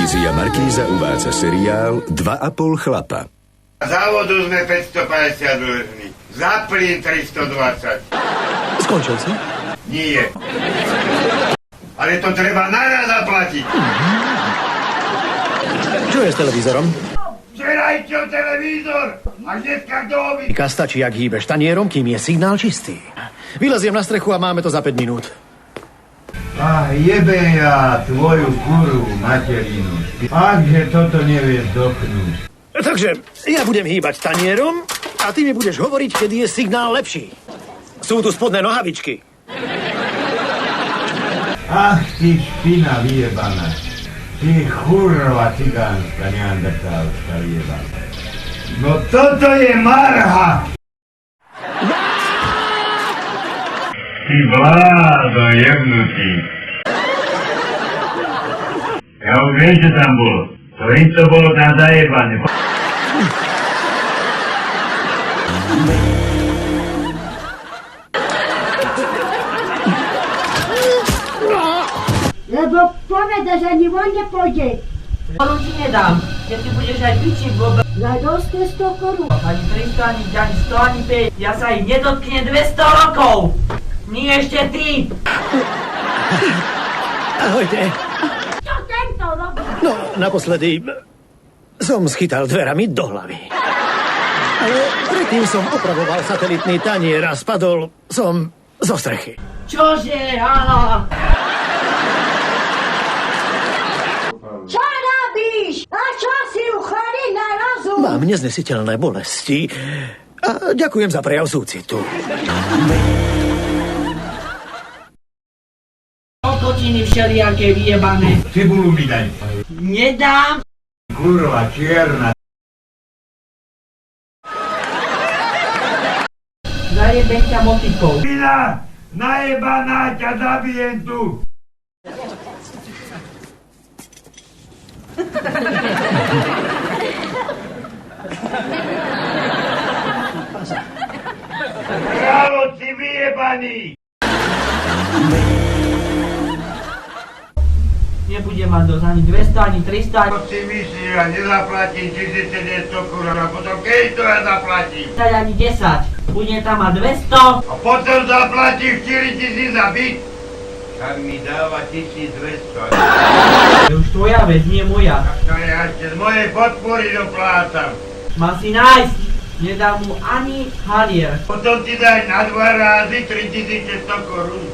Televízia Markíza uvádza seriál 2,5 chlapa. Závodu sme 550 dlžní. Za plyn 320. Skončil si? Nie. Ale to treba naraz zaplatiť. Čo je s televízorom? Včerajte televízor a dneska kto obí. Stačí, ak hýbeš tanierom, kým je signál čistý. Vyleziem na strechu a máme to za 5 minút. Jebe ja tvoju kurvu materinu. Akže toto nevieš doknúť. Takže ja budem hýbať tanierom a ty mi budeš hovoriť, kedy je signál lepší. Sú tu spodné nohavičky. Ach, ty špina vyjebaná. Ty kurva cigánska, neandertálska vyjebaná. No toto je marha! Ty vládo jebnutý. Ja už viem, čo tam bolo. To bolo tam zajebané. Lebo poveda, že ani von nepôjde. Korun ti nedám, keď ty budeš aj pičiť vôbec. Za doske 100 korún. Ani 300, ani 100, ani 5. Ja sa ich nedotkne 200 rokov. Nie ešte ty. Ahojte. Čo tento robí? No, naposledy som schytal dverami do hlavy. Ale predtým som opravoval satelitný tanier a spadol som zo strechy. Čože, ala? Čo robíš? A čo si uchorý na rozum? Mám neznesiteľné bolesti a ďakujem za prejav súcitu. Kokotiny všelijaké vyjebané. Cibulu mi daj. Nedám. Kurva čierna. Zajebem ťa motikou. Špina, najebaná, ťa zabijem tu. Bravo, si vyjebaný! Nebudem mať dosť ani 200, ani 300. To si myslíš, ja nezaplatím 1900 korún a potom keď to ja zaplatím? Ani 10. Budem tam mať 200. A potom zaplatím 4000 za byt? Tak mi dáva 1200. To je už tvoja vec, nie moja. To ja ešte z mojej podpory doplácam. Má si nájsť. Nedám mu ani halier. Potom ti daj na 2 razy 3100 korún.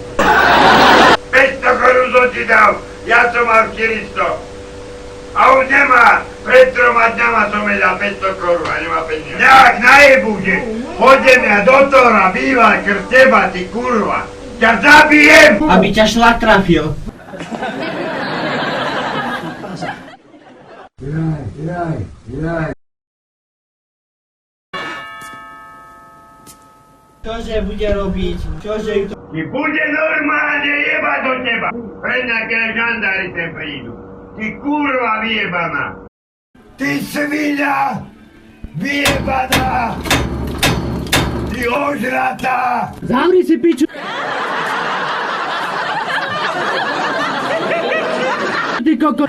500 korún som ti dal, ja som mal 400. A už nemá, pred 3 dňama som jej dal 500 korún a nemá peniaze. Nejak najebude, chodem ja do tora, býva krz teba, ty kurva. Ťa zabijem! Aby ťa šlak trafil. Jaj. Čože bude robiť? Čože to... Ti bude normálne jebať do teba. Pre nejaké žandári sem prídu. Ty kurva vyjebaná. Ty sviňa vyjebaná. Ty ožratá. Zavri si piču. Ty koko...